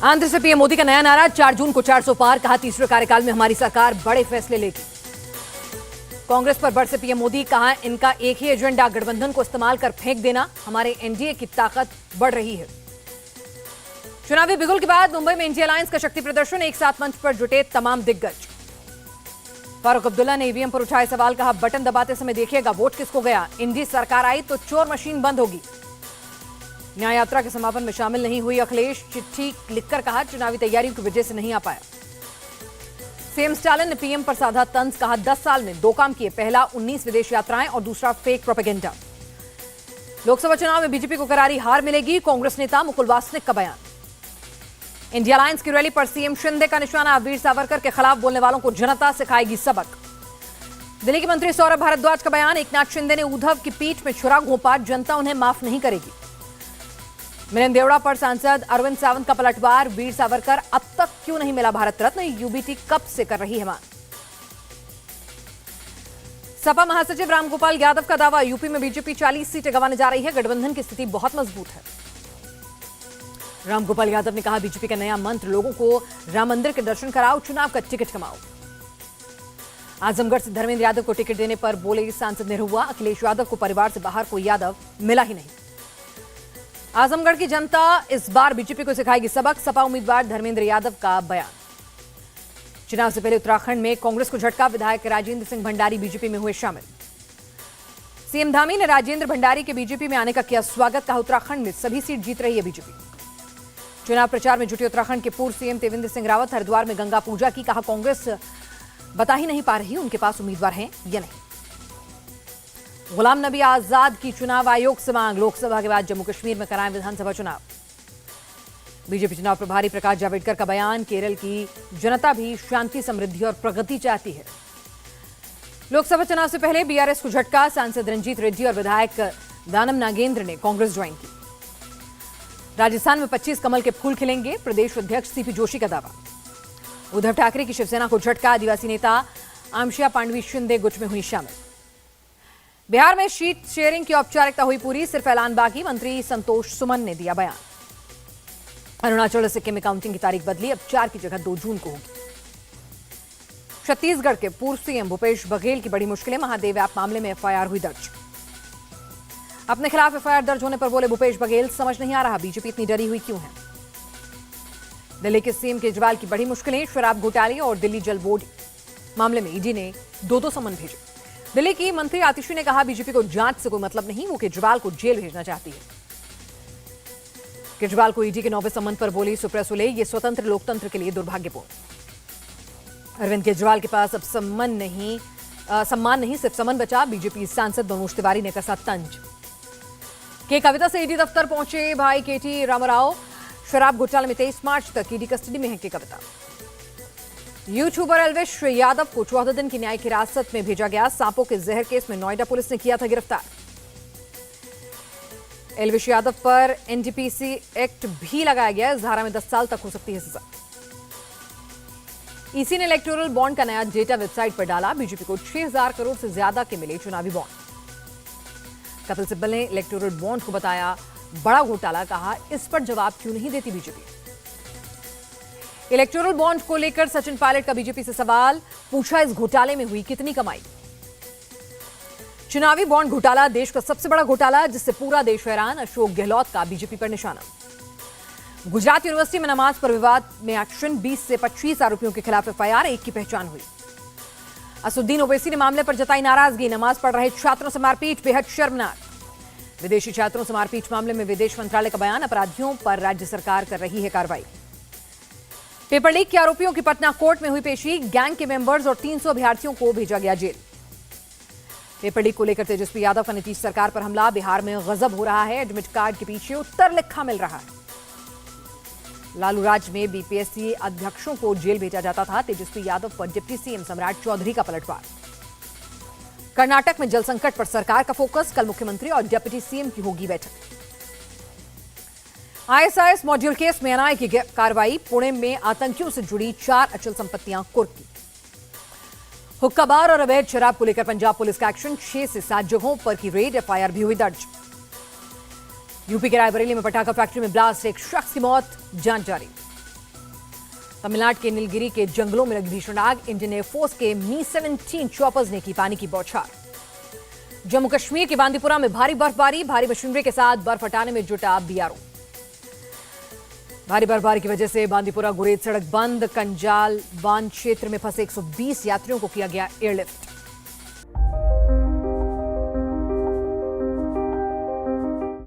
आंध्र से पीएम मोदी का नया नारा, 4 जून को 400 पार, कहा तीसरे कार्यकाल में हमारी सरकार बड़े फैसले लेगी। कांग्रेस पर बरसे पीएम मोदी, कहा इनका एक ही एजेंडा, गठबंधन को इस्तेमाल कर फेंक देना, हमारे एनडीए की ताकत बढ़ रही है। चुनावी बिगुल के बाद मुंबई में इंडिया अलायंस का शक्ति प्रदर्शन, एक साथ मंच पर जुटे तमाम दिग्गज। फारूक अब्दुल्ला ने ईवीएम पर उठाए सवाल, कहा बटन दबाते समय देखिएगा वोट किसको गया, इंडी सरकार आई तो चोर मशीन बंद होगी। न्याय यात्रा के समापन में शामिल नहीं हुई अखिलेश, चिट्ठी लिखकर कहा चुनावी तैयारियों की वजह से नहीं आ पाया। सीएम स्टालिन ने पीएम पर साधा तंज, कहा 10 साल में 2 काम किए, पहला 19 विदेश यात्राएं और दूसरा फेक प्रोपेगेंडा। लोकसभा चुनाव में बीजेपी को करारी हार मिलेगी, कांग्रेस नेता मुकुल वासनिक का बयान। इंडिया अलायंस की रैली पर सीएम शिंदे का निशाना, वीर सावरकर के खिलाफ बोलने वालों को जनता सिखाएगी सबक। दिल्ली के मंत्री सौरभ भारद्वाज का बयान, एकनाथ शिंदे ने उद्धव की पीठ में छुरा घोंपा, जनता उन्हें माफ नहीं करेगी। मिलिंद देवड़ा पर सांसद अरविंद सावंत का पलटवार, वीर सावरकर अब तक क्यों नहीं मिला भारत रत्न, यूबीटी कब से कर रही है मांग। सपा महासचिव रामगोपाल यादव का दावा, यूपी में बीजेपी 40 सीटें गंवाने जा रही है, गठबंधन की स्थिति बहुत मजबूत है। रामगोपाल यादव ने कहा बीजेपी का नया मंत्र, लोगों को राम मंदिर के दर्शन कराओ, चुनाव का टिकट कमाओ। आजमगढ़ से धर्मेंद्र यादव को टिकट देने पर बोले सांसद निरहुआ, अखिलेश यादव को परिवार से बाहर कोई यादव मिला ही नहीं। आजमगढ़ की जनता इस बार बीजेपी को सिखाएगी सबक, सपा उम्मीदवार धर्मेंद्र यादव का बयान। चुनाव से पहले उत्तराखंड में कांग्रेस को झटका, विधायक राजेंद्र सिंह भंडारी बीजेपी में हुए शामिल। सीएम धामी ने राजेंद्र भंडारी के बीजेपी में आने का किया स्वागत, कहा उत्तराखंड में सभी सीट जीत रही है बीजेपी। चुनाव प्रचार में जुटे उत्तराखंड के पूर्व सीएम त्रिवेंद्र सिंह रावत, हरिद्वार में गंगा पूजा की, कहा कांग्रेस बता ही नहीं पा रही उनके पास उम्मीदवार हैं या नहीं। गुलाम नबी आजाद की चुनाव आयोग से मांग, लोकसभा के बाद जम्मू कश्मीर में कराएं विधानसभा चुनाव। बीजेपी चुनाव प्रभारी प्रकाश जावड़ेकर का बयान, केरल की जनता भी शांति, समृद्धि और प्रगति चाहती है। लोकसभा चुनाव से पहले बीआरएस को झटका, सांसद रंजीत रेड्डी और विधायक दानम नागेंद्र ने कांग्रेस ज्वाइन की। राजस्थान में 25 कमल के फूल खिलेंगे, प्रदेश अध्यक्ष सीपी जोशी का दावा। उद्धव ठाकरे की शिवसेना को झटका, आदिवासी नेता आमशिया पांडवी शिंदे गुट में हुई शामिल। बिहार में शीट शेयरिंग की औपचारिकता हुई पूरी, सिर्फ ऐलान बाकी, मंत्री संतोष सुमन ने दिया बयान। अरुणाचल और सिक्किम में काउंटिंग की तारीख बदली, अब 4 की जगह 2 जून को होगी। छत्तीसगढ़ के पूर्व सीएम भूपेश बघेल की बड़ी मुश्किलें, महादेव ऐप मामले में एफआईआर हुई दर्ज। अपने खिलाफ एफआईआर दर्ज होने पर बोले भूपेश बघेल, समझ नहीं आ रहा बीजेपी इतनी डरी हुई क्यों है। दिल्ली के सीएम केजरीवाल की बड़ी मुश्किलें, शराब घोटाले और दिल्ली जल बोर्ड मामले में ईडी ने 2-2 समन भेजे। दिल्ली की मंत्री आतिशी ने कहा बीजेपी को जांच से कोई मतलब नहीं, वो केजरीवाल को जेल भेजना चाहती है। केजरीवाल को ईडी के 9वें समन पर बोली सुप्रिया सुले, ये स्वतंत्र लोकतंत्र के लिए दुर्भाग्यपूर्ण। अरविंद केजरीवाल के पास अब सम्मान नहीं सिर्फ समन बचा, बीजेपी सांसद मनोज तिवारी ने कसा तंज। के कविता से ईडी दफ्तर पहुंचे भाई केटी रामाराव, शराब घोटाले में 23 मार्च तक ईडी कस्टडी में है के कविता। यूट्यूबर एल्विश यादव को 14 दिन की न्यायिक हिरासत में भेजा गया, सांपों के जहर केस में नोएडा पुलिस ने किया था गिरफ्तार। एल्विश यादव पर एनडीपीसी एक्ट भी लगाया गया, इस धारा में 10 साल तक हो सकती है सजा। ईसी ने इलेक्टोरल बॉन्ड का नया डेटा वेबसाइट पर डाला, बीजेपी को 6000 करोड़ से ज्यादा के मिले चुनावी बॉन्ड। कपिल सिब्बल ने इलेक्टोरल बॉन्ड को बताया बड़ा घोटाला, कहा इस पर जवाब क्यों नहीं देती बीजेपी। इलेक्टोरल बॉन्ड को लेकर सचिन पायलट का बीजेपी से सवाल, पूछा इस घोटाले में हुई कितनी कमाई। चुनावी बॉन्ड घोटाला देश का सबसे बड़ा घोटाला, जिससे पूरा देश हैरान, अशोक गहलोत का बीजेपी पर निशाना। गुजरात यूनिवर्सिटी में नमाज पर विवाद में एक्शन, 20 से 25 आरोपियों के खिलाफ एफआईआर, 1 की पहचान हुई। असुद्दीन ओवैसी ने मामले पर जताई नाराजगी, नमाज पढ़ रहे छात्रों से मारपीट बेहद शर्मनाक। विदेशी छात्रों से मारपीट मामले में विदेश मंत्रालय का बयान, अपराधियों पर राज्य सरकार कर रही है कार्रवाई। पेपर लीक के आरोपियों की पटना कोर्ट में हुई पेशी, गैंग के मेंबर्स और 300 अभ्यर्थियों को भेजा गया जेल। पेपर लीक को लेकर तेजस्वी यादव का नीतीश सरकार पर हमला, बिहार में गजब हो रहा है, एडमिट कार्ड के पीछे उत्तर लिखा मिल रहा है। लालू राज में बीपीएससी अध्यक्षों को जेल भेजा जाता था, तेजस्वी यादव पर डिप्टी सीएम सम्राट चौधरी का पलटवार। कर्नाटक में जल संकट पर सरकार का फोकस, कल मुख्यमंत्री और डिप्टी सीएम की होगी बैठक। आईएसआईएस मॉड्यूल केस में एनआईए की कार्रवाई, पुणे में आतंकियों से जुड़ी 4 अचल संपत्तियां कुर्क की। हुक्का बार और अवैध शराब को लेकर पंजाब पुलिस का एक्शन, 6 से 7 जगहों पर की रेड, एफआईआर भी हुई दर्ज। यूपी के रायबरेली में पटाखा फैक्ट्री में ब्लास्ट, एक शख्स की मौत, जांच जारी। तमिलनाडु के नीलगिरी के जंगलों में लगी भीषण आग। इंडियन एयरफोर्स के मी-17 चॉपर्स ने की पानी की बौछार। जम्मू कश्मीर के बांदीपुरा में भारी बर्फबारी, भारी मशीनरी के साथ बर्फ हटाने में जुटा बीआरओ। भारी बर्फबारी की वजह से बांदीपुरा गुरेज सड़क बंद। कंजाल बांध क्षेत्र में फंसे 120 यात्रियों को किया गया एयरलिफ्ट।